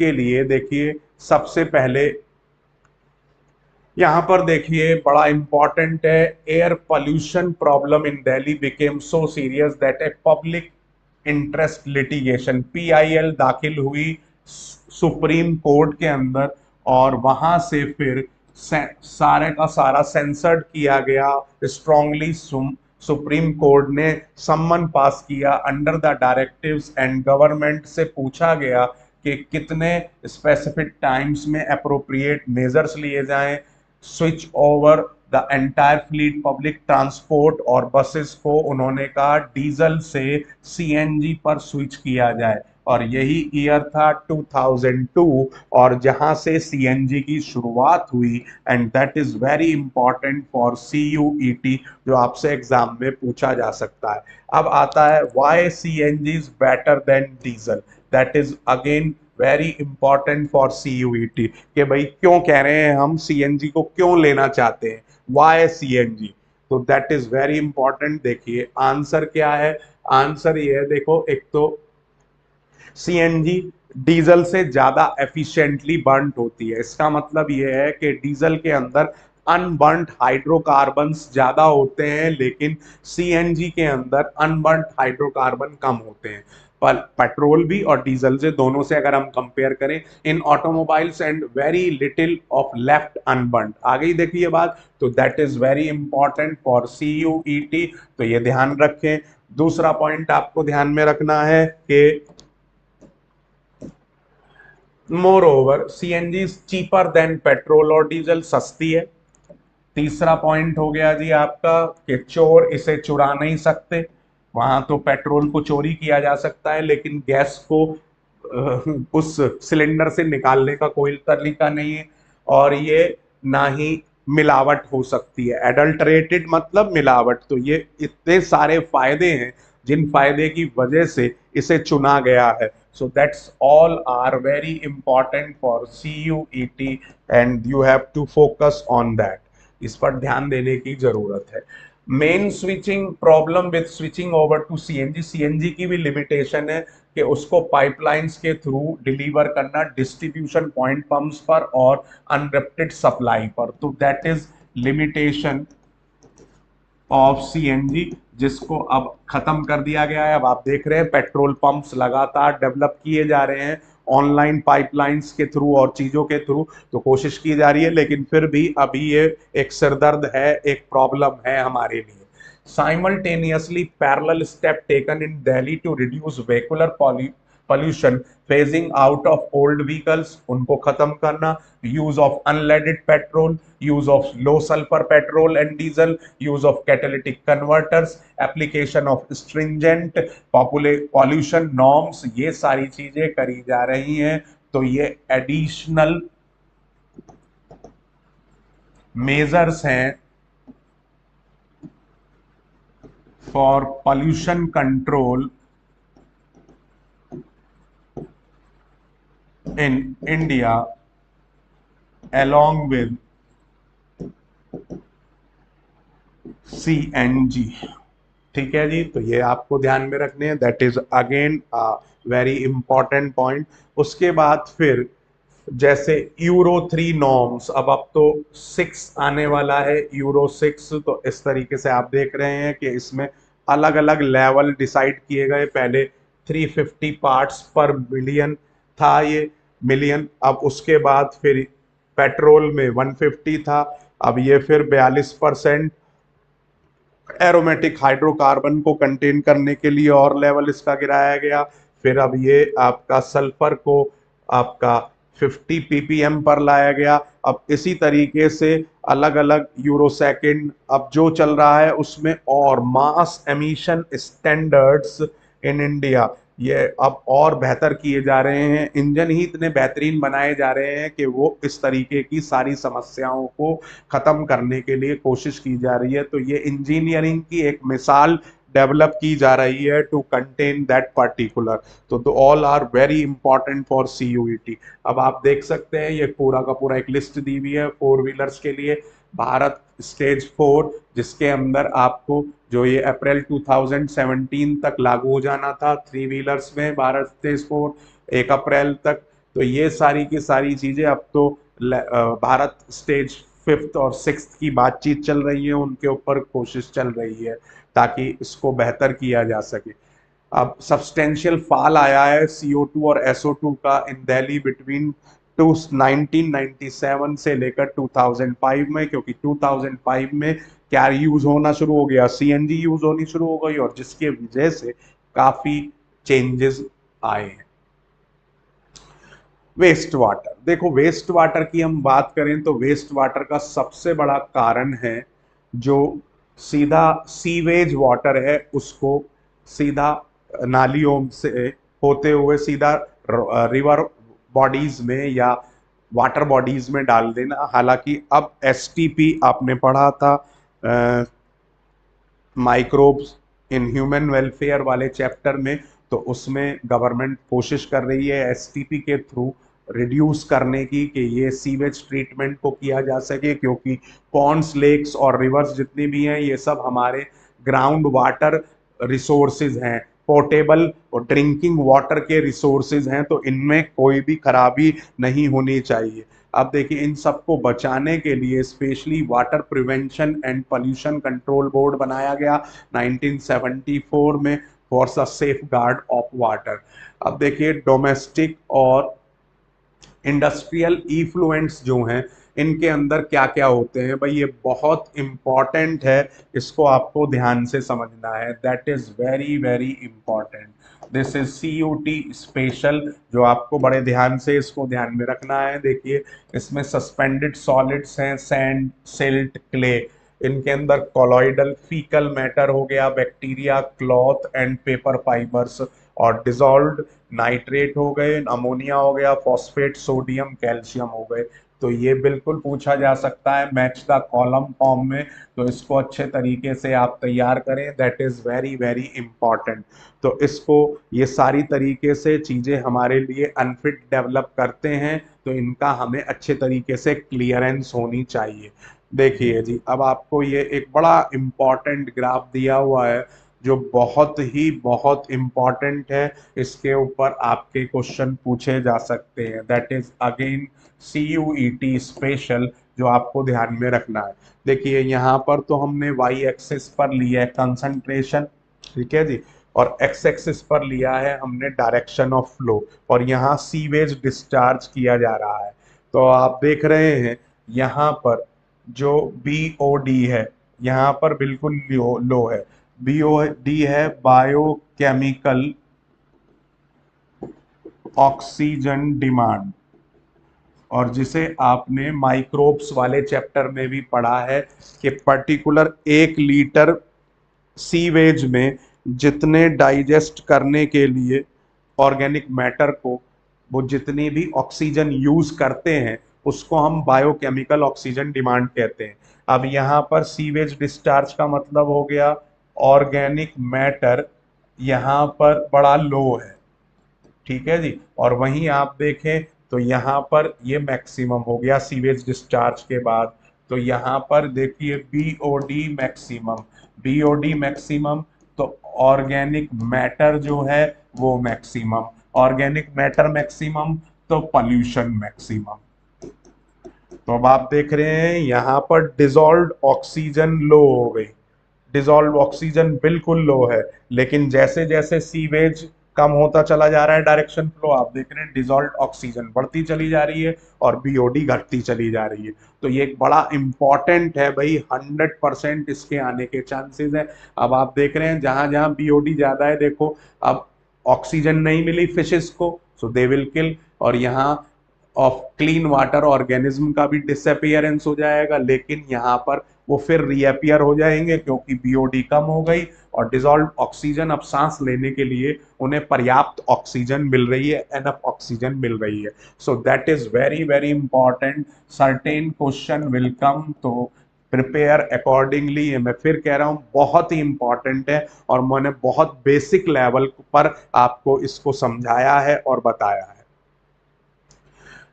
उसके लिए देखिए सबसे पहले यहाँ पर देखिए बड़ा इंपॉर्टेंट है, air pollution problem in Delhi became so serious that a public interest litigation PIL दाखिल हुई सुप्रीम कोर्ट के अंदर, और वहां से फिर सारे का सारा सेंसर्ड किया गया स्ट्रांगली। सुप्रीम कोर्ट ने सम्मन पास किया under the directives and government से पूछा गया कि कितने स्पेसिफिक टाइम्स में अप्रोप्रिएट मेजर्स लिए जाएं, switch over the entire fleet public transport और बसेस को उन्होंने कहा डीजल से सीएनजी पर स्विच किया जाए, और यही ईयर था 2002 और जहां से सीएनजी की शुरुआत हुई। And that is very important for CUET, जो आपसे एग्जाम में पूछा जा सकता है। अब आता है why CNG is better than diesel, that is again very important for CUET कि भाई क्यों कह रहे हैं हम सीएनजी को क्यों लेना चाहते हैं, वाई सीएनजी। तो दैट इज वेरी इंपॉर्टेंट। देखिए आंसर क्या है, आंसर ये है, देखो एक तो सीएनजी डीजल से ज्यादा एफिशिएंटली बर्न होती है, इसका मतलब यह है कि डीजल के अंदर अनबर्न्ड हाइड्रोकार्बन्स ज्यादा होते हैं, लेकिन सीएनजी के अंदर अनबर्न्ड हाइड्रोकार्बन कम होते हैं। पर पेट्रोल भी और डीजल से दोनों से अगर हम कंपेयर करें in automobiles and very little of left unburned, आ गई देखिए बात। तो that is very important for CUET, तो ये ध्यान रखें। दूसरा पॉइंट आपको ध्यान में रखना है कि more over CNG cheaper than petrol, और डीजल सस्ती है। तीसरा पॉइंट हो गया जी आपका कि चोर इसे चुरा नहीं सकते, वहां तो पेट्रोल को चोरी किया जा सकता है लेकिन गैस को उस सिलेंडर से निकालने का कोई तरीका नहीं है, और ये ना ही मिलावट हो सकती है, एडल्टरेटेड मतलब मिलावट। तो ये इतने सारे फायदे हैं जिन फायदे की वजह से इसे चुना गया है। So that's all are very important for CUET and you have to focus on that, इस पर ध्यान देने की जरूरत है। Main switching problem with switching over to CNG, CNG की भी लिमिटेशन है कि उसको पाइपलाइंस के थ्रू डिलीवर करना डिस्ट्रीब्यूशन पॉइंट पंप्स पर और अनरेप्टेड सप्लाई पर, तो that is limitation of CNG, जिसको अब खत्म कर दिया गया है। अब आप देख रहे हैं पेट्रोल पंप्स लगातार डेवलप किए जा रहे हैं ऑनलाइन पाइपलाइंस के थ्रू और चीजों के थ्रू, तो कोशिश की जा रही है, लेकिन फिर भी अभी ये एक सिरदर्द है, एक प्रॉब्लम है हमारे लिए। Simultaneously parallel step taken in Delhi to reduce vehicular pollution, phasing out of old vehicles, उनको खत्म करना, use of unleaded petrol, use of low sulfur petrol and diesel, use of catalytic converters, application of stringent pollution norms, ये सारी चीजें करी जा रही हैं। तो ये एडिशनल मेजर्स हैं for pollution control in India along with CNG। ठीक है जी, तो ये आपको ध्यान में रखने हैं, that is again very important point. उसके बाद फिर जैसे यूरो 3 नॉर्म्स, अब तो 6 आने वाला है, यूरो 6, तो इस तरीके से आप देख रहे हैं कि इसमें अलग अलग लेवल डिसाइड किए गए। पहले 350 पार्ट्स पर मिलियन था ये मिलियन, अब उसके बाद फिर पेट्रोल में 150 था, अब ये फिर 42% एरोमेटिक हाइड्रोकार्बन को कंटेन करने के लिए और लेवल इसका गिराया गया। फिर अब ये आपका सल्फर को आपका 50 ppm पर लाया गया। अब इसी तरीके से अलग अलग यूरो सेकंड अब जो चल रहा है उसमें, और मास एमिशन स्टैंडर्ड्स इन इंडिया ये अब और बेहतर किए जा रहे हैं, इंजन ही इतने बेहतरीन बनाए जा रहे हैं कि वो इस तरीके की सारी समस्याओं को खत्म करने के लिए कोशिश की जा रही है। तो ये इंजीनियरिंग की एक मिसाल डेवलप की जा रही है टू कंटेन दैट पर्टिकुलर। तो all are very important for CUET. अब आप देख सकते हैं ये पूरा का पूरा एक लिस्ट दी हुई है 4 व्हीलर्स के लिए। भारत स्टेज 4, जिसके अंदर आपको जो ये अप्रैल 2017 तक लागू हो जाना था 3 व्हीलर्स में, भारत स्टेज 4 1 अप्रैल तक तो ये सारी की सारी चीजें अब तो भारत स्टेज 5th और 6th की बातचीत चल रही है, उनके ऊपर कोशिश चल रही है ताकि इसको बेहतर किया जा सके। अब सब्सटेंशियल फॉल आया है CO2 और SO2 का इन दिल्ली बिटवीन 1997 से लेकर 2005 में, क्योंकि 2005 में क्या यूज होना शुरू हो गया, CNG यूज होनी शुरू हो गई, और जिसके वजह से काफी चेंजेस आए हैं। वेस्ट वाटर, देखो वेस्ट वाटर की हम बात करें तो वेस्ट वाटर का सबसे बड़ा कारण है जो सीधा सीवेज वाटर है, उसको सीधा नालियों से होते हुए सीधा रिवर बॉडीज में या वाटर बॉडीज में डाल देना। हालांकि अब STP आपने पढ़ा था माइक्रोब्स इन ह्यूमन वेलफेयर वाले चैप्टर में, तो उसमें गवर्नमेंट कोशिश कर रही है STP के थ्रू रिड्यूस करने की कि ये सीवेज ट्रीटमेंट को किया जा सके, क्योंकि पॉन्ड्स, लेक्स और रिवर्स जितनी भी हैं ये सब हमारे ग्राउंड वाटर रिसोर्सेज हैं, पोर्टेबल और ड्रिंकिंग वाटर के रिसोर्सेज हैं, तो इनमें कोई भी खराबी नहीं होनी चाहिए। अब देखिए इन सबको बचाने के लिए specially water prevention and pollution control board बनाया गया 1974 में for the safe guard of water. अब देखिए डोमेस्टिक और इंडस्ट्रियल इफ्लुएंट्स जो हैं इनके अंदर क्या क्या होते हैं भाई, ये बहुत इंपॉर्टेंट है, इसको आपको ध्यान से समझना है। That is very very important. This is CUT special, जो आपको बड़े ध्यान से इसको ध्यान में रखना है। देखिए इसमें सस्पेंडेड सॉलिड्स हैं, सैंड, सिल्ट, क्ले, इनके अंदर कॉलॉइडल फीकल मैटर हो गया, bacteria, cloth and paper fibres, और डिजॉल्व्ड नाइट्रेट हो गए, अमोनिया हो गया, फॉस्फेट, सोडियम, कैल्शियम हो गए। तो ये बिल्कुल पूछा जा सकता है मैच द कॉलम फॉर्म में, तो इसको अच्छे तरीके से आप तैयार करें, that is very very important. तो इसको ये सारी तरीके से चीजें हमारे लिए अनफिट डेवलप करते हैं, तो इनका हमें अच्छे तरीके से क्लियरेंस होनी चाहिए। देखिए जी अब आपको ये एक बड़ा इंपॉर्टेंट ग्राफ दिया हुआ है जो बहुत इंपॉर्टेंट है, इसके ऊपर आपके क्वेश्चन पूछे जा सकते हैं। That is again CUET special, जो आपको ध्यान में रखना है। देखिए यहाँ पर तो हमने वाई एक्सिस पर लिया है कंसंट्रेशन, ठीक है जी, और एक्स एक्सिस पर लिया है हमने डायरेक्शन ऑफ फ्लो, और यहाँ सीवेज डिस्चार्ज किया जा रहा है। तो आप देख रहे हैं यहाँ पर जो BOD है यहाँ पर बिल्कुल लो है। BOD है बायोकेमिकल ऑक्सीजन डिमांड, और जिसे आपने माइक्रोब्स वाले चैप्टर में भी पढ़ा है कि पर्टिकुलर 1 लीटर सीवेज में जितने डाइजेस्ट करने के लिए ऑर्गेनिक मैटर को वो जितनी भी ऑक्सीजन यूज करते हैं उसको हम बायोकेमिकल ऑक्सीजन डिमांड कहते हैं। अब यहाँ पर सीवेज डिस्चार्ज का मतलब हो गया ऑर्गेनिक मैटर यहाँ पर बड़ा लो है, ठीक है जी, और वहीं आप देखें तो यहाँ पर ये मैक्सिमम हो गया सीवेज डिस्चार्ज के बाद। तो यहाँ पर देखिए BOD मैक्सिमम, BOD मैक्सिमम, तो ऑर्गेनिक मैटर जो है वो मैक्सिमम, ऑर्गेनिक मैटर मैक्सिमम, तो पॉल्यूशन मैक्सिमम। तो अब आप देख रहे हैं यहाँ पर डिजॉल्व्ड ऑक्सीजन लो हो गई, डिजॉल्व ऑक्सीजन बिल्कुल लो है, लेकिन जैसे जैसे सीवेज कम होता चला जा रहा है डायरेक्शन फ्लो, आप देख रहे हैं डिजॉल्व ऑक्सीजन बढ़ती चली जा रही है और BOD घटती चली जा रही है। तो ये एक बड़ा इंपॉर्टेंट है भाई, 100% इसके आने के चांसेस है। अब आप देख रहे हैं जहां जहां BOD ज्यादा है, देखो अब ऑक्सीजन नहीं मिली फिशेस को, सो दे विल किल, और यहाँ ऑफ क्लीन वाटर ऑर्गेनिज्म का भी डिसअपियरेंस हो जाएगा, लेकिन यहाँ पर वो फिर रीअपियर हो जाएंगे क्योंकि BOD कम हो गई और डिजॉल्व ऑक्सीजन, अब सांस लेने के लिए उन्हें पर्याप्त ऑक्सीजन मिल रही है, एनफ ऑक्सीजन मिल रही है। So that is very very important, certain question will come, तो प्रिपेयर अकॉर्डिंगली। मैं फिर कह रहा हूँ बहुत ही इंपॉर्टेंट है और मैंने बहुत बेसिक लेवल पर आपको इसको समझाया है और बताया है।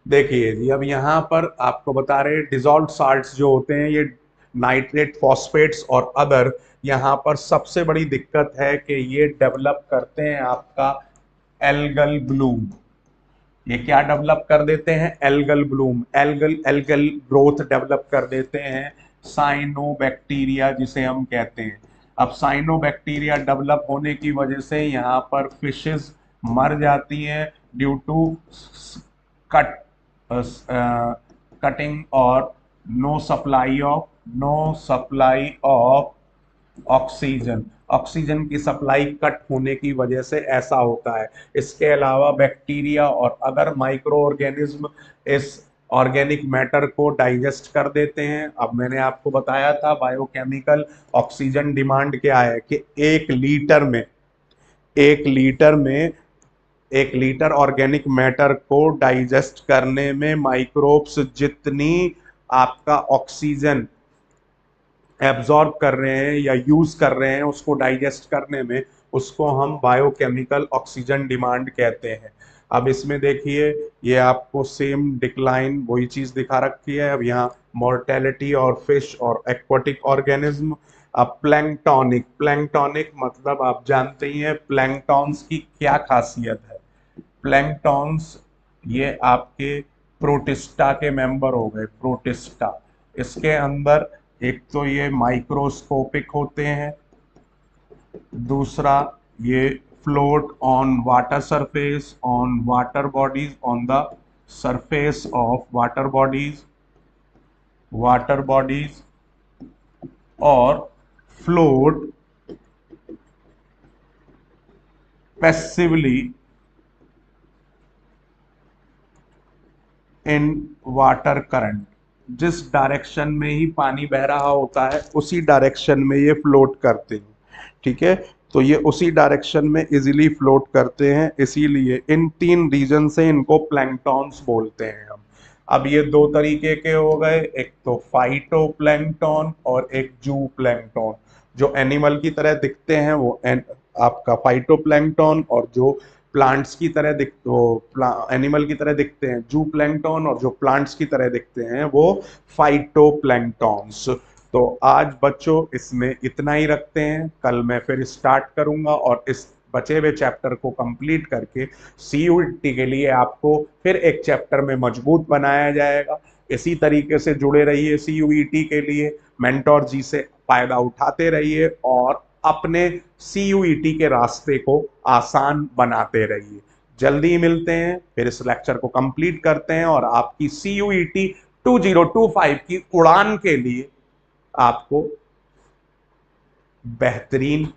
देखिए जी अब यहाँ पर आपको बता रहे डिजॉल्व साल्ट्स जो होते हैं ये नाइट्रेट, फॉस्फेट्स और अदर, यहाँ पर सबसे बड़ी दिक्कत है कि ये डेवलप करते हैं आपका एल्गल ब्लूम, ये क्या डेवलप कर देते हैं? Algal Bloom, algal algal growth develop कर देते हैं, साइनोबैक्टीरिया जिसे हम कहते हैं। अब साइनोबैक्टीरिया डेवलप होने की वजह से यहाँ पर फिशेस मर जाती हैं ड्यू टू कट कटिंग और no supply of oxygen, oxygen की सप्लाई कट होने की वजह से ऐसा होता है। इसके अलावा बैक्टीरिया और अदर माइक्रो ऑर्गेनिज्म इस ऑर्गेनिक मैटर को डाइजेस्ट कर देते हैं। अब मैंने आपको बताया था बायोकेमिकल ऑक्सीजन डिमांड क्या है कि 1 लीटर में 1 लीटर ऑर्गेनिक मैटर को डाइजेस्ट करने में माइक्रोब्स जितनी आपका ऑक्सीजन एब्जॉर्ब कर रहे हैं या यूज कर रहे हैं उसको डाइजेस्ट करने में, उसको हम बायोकेमिकल ऑक्सीजन डिमांड कहते हैं। अब इसमें देखिए ये आपको सेम डिक्लाइन वही चीज दिखा रखी है। अब यहाँ मोर्टेलिटी और फिश और एक्वाटिक ऑर्गेनिज्म। अब प्लैंक्टोनिक, प्लैंक्टोनिक मतलब आप जानते ही हैं प्लैंक्टॉन्स की क्या खासियत है। प्लैंक्टॉन्स ये आपके प्रोटिस्टा के मेंबर हो गए, प्रोटिस्टा। इसके अंदर एक तो ये माइक्रोस्कोपिक होते हैं, दूसरा ये float on water surface, on water bodies, on the surface of water bodies और float passively in water current. जिस डायरेक्शन में ही पानी बह रहा होता है उसी डायरेक्शन में ये फ्लोट करते हैं, ठीक है। तो ये उसी डायरेक्शन में इजीली फ्लोट करते हैं, इसीलिए इन 3 रीजन से इनको प्लैंक्टॉन्स बोलते हैं हम। अब ये 2 तरीके के हो गए, एक तो फाइटोप्लैंक्टन और एक जू प्लैंक्टन। जो एनिमल की तरह दिखते हैं वो आपका फाइटोप्लैंक्टन, और जो प्लांट्स की तरह एनिमल की तरह दिखते हैं जू प्लैंक्टन, और जो प्लांट्स की तरह दिखते हैं वो फाइटोप्लैंक्टॉन्स। तो आज बच्चों इसमें इतना ही रखते हैं, कल मैं फिर स्टार्ट करूंगा और इस बचे हुए चैप्टर को कंप्लीट करके सीयूईटी के लिए आपको फिर एक चैप्टर में मजबूत बनाया जाएगा। इसी तरीके से जुड़े रहिए सीयूईटी के लिए, मेंटोर जी से फायदा उठाते रहिए और अपने सीयूईटी के रास्ते को आसान बनाते रहिए। जल्दी ही मिलते हैं, फिर इस लेक्चर को कंप्लीट करते हैं और आपकी सीयूईटी 2025 की उड़ान के लिए आपको बेहतरीन